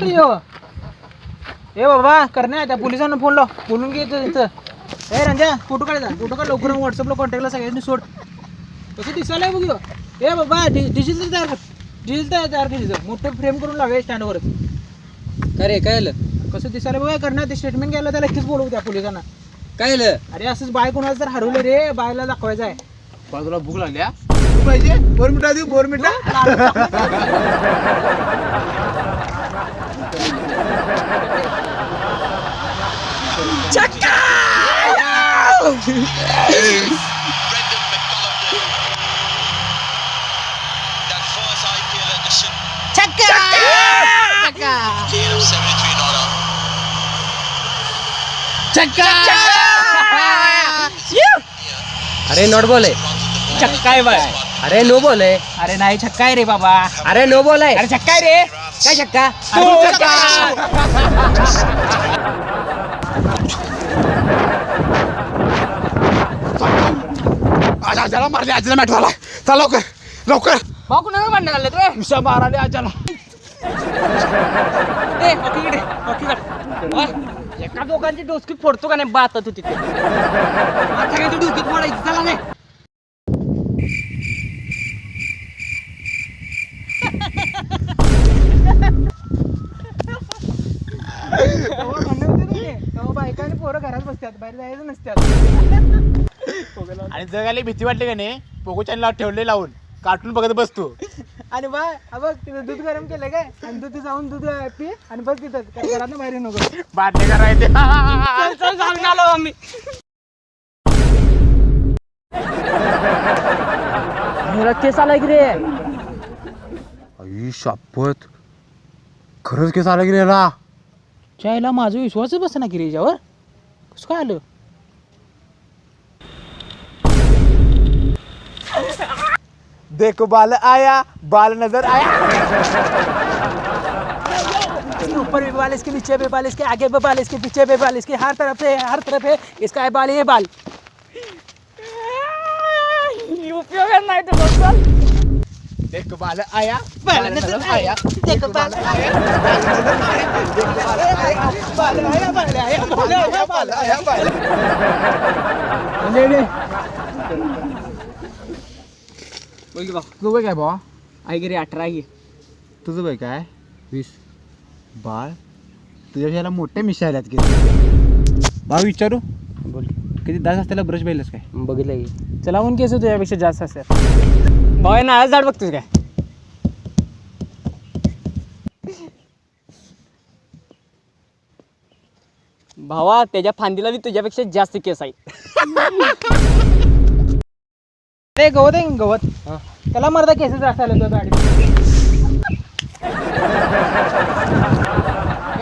रे हो ए बाबा करण्या त्या पोलिसांना फोन लाव बोलून घे इथं ए रंजा फोटो काढ लवकर व्हॉट्सअपला कॉन्टॅक्टला सगळ्यांनी सोड कसं दिसायला बघ ए बाबा डिजिटल तयार कर मोठं फ्रेम करून लावे स्टँडवरच काय रे काय आलं कसं दिसायला बघा करणार ते स्टेटमेंट घ्यायला त्याला नक्कीच बोलवू त्या पोलिसांना काय आलं अरे असंच बाय कोणाला तर हरवलं रे बायला दाखवायचं आहे बाजूला भूक लागल्या पाहिजे बोरमिटा देऊ बोरमिटा अरे नॉट बॉल आहे छक्का आहे बाय अरे नो बॉल आहे अरे नाही छक्का आहे रे बाबा अरे नो बॉल आहे अरे छक्का आहे रे काय छक्का आजाला मारले आजीला मॅट झाला चल लवकर भाऊ कुणाला मांडणार आले रे विषा माराले आजाला ए हॉकी एका दोघांची डोसकी फोडतो का नाही बात तू तिथे आता काय तू डोकीत फोडायची चला नाही बायका आणि पोरं घरात बसतात बाहेर जायचं नसतात आणि जगाला भीती वाटली का नाही पोगो चॅनल ठेवले लावून कार्टून बघत बसतो आणि बाय बघ तिथं दूध गरम केलं काय आणि दूध जाऊन दूध पी आणि बस तिथं घरात बाहेर नको बाटली करायचे चल सांगून आलो आम्ही केस आलाय की रे आई शपथ खरंच केस आला की रे याला चायला माझा विश्वासच बसना की रे याच्यावर कसं काय आलं देखो बाल आया बाल नजर आया ऊपर भी बाल इसके नीचे भी बाल इसके आगे भी बाल इसके पीछे भी बाल इसके हर तरफ है इसका है बाल ये बाल उपयोग नाही तो बस देखो बाल आया बाल नजर आया देखो बाल आया बाल आया बाल आया बाल आया बाल आया बाल बोल की भाऊ तू काय भावा आई गे रे 18 घे तुझं बाई काय 20 बाळ तुझ्या याला मोठ्या मिशा आल्यात की भाऊ विचारू बोल किती दास असताना ब्रश पाहिलंस काय बघितलं की चलावून केस तुझ्यापेक्षा जास्त असतात भाऊ ना झाड बघतोस काय भावा त्याच्या फांदीला तुझ्यापेक्षा जास्त केस आहे अरे गवत आहे गवत त्याला मर्दा केसेस जास्त आले तुझ्या गाडी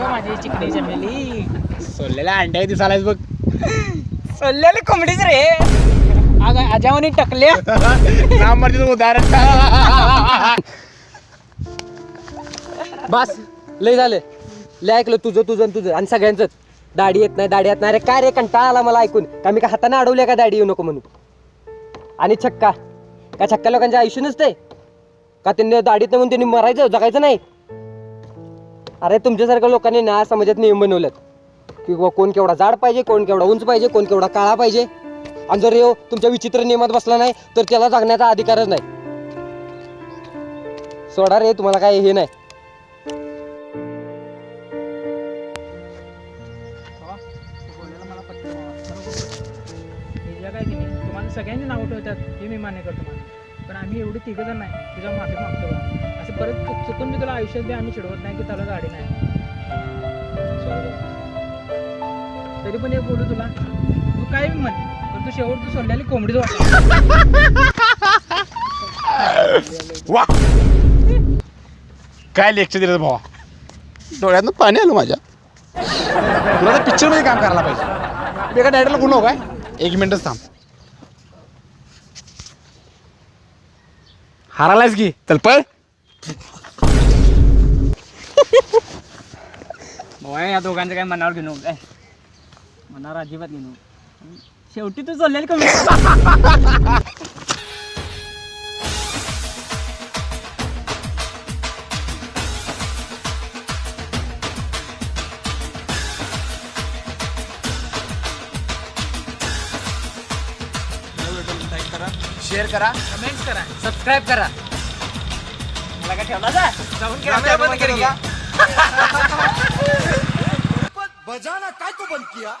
माझी चिकणी चमेली सोडलेल्या अंड्या दिसायलाच बघ सोडलेली कोंबडीच रे आजावणी टकल्या नामर्जीचं उदाहरण बस लय झालं लय ऐकलं तुझं आणि सगळ्यांचंच दाढी येत नाही अरे काय रे कंटाळा आला मला ऐकून का मी का हाताने अडवल्या का दाढी येऊ नको म्हणून आणि छक्का लोकांचं आयुष्य नसते का त्यांनी दाढीत म्हणून त्यांनी मरायचं जगायचं नाही अरे तुमच्यासारख्या लोकांनी ना समाजात नियम बनवलेत की कोण केवढा जाड पाहिजे कोण केवढा उंच पाहिजे कोण केवढा काळा पाहिजे आणि जर येऊ तुमच्या विचित्र नियमात बसला नाही तर त्याला जगण्याचा अधिकारच नाही सोडा रे तुम्हाला काय हे नाही तुम्हाला सगळ्यांनी नाव ठेवतात हे मी मान्य करतो मला पण आम्ही एवढे तिघं जण नाही तुझ्या माफी मागतो बा असं परत चुकून मी तुला आयुष्यात बी आम्ही चिडवत नाही की त्याला गाडी नाही तरी पण एक बोलू तुला तू काय बी म्हण पण तू शेवट तू सोडलेली कोंबडीच वाटत वा काय लेक्चर दिलं भावा डोळ्यातनं पाणी आलं माझ्या तुला तर पिक्चरमध्ये काम करायला पाहिजे मी एका डायरेक्टला बोललो काय 1 मिनिटच थांब हारालायस की चल पळ भाऊ या दोघांचं काय मनावर घेऊन काय मनावर अजिबात घेऊन शेवटी तू चाललेली कमी शेअर करा. कमेंट्स करा. सबस्क्राईब करा. मला काय ठेवला जा जाऊन कॅमेरा बंद करेंगे. बजाना काय को बंद किया.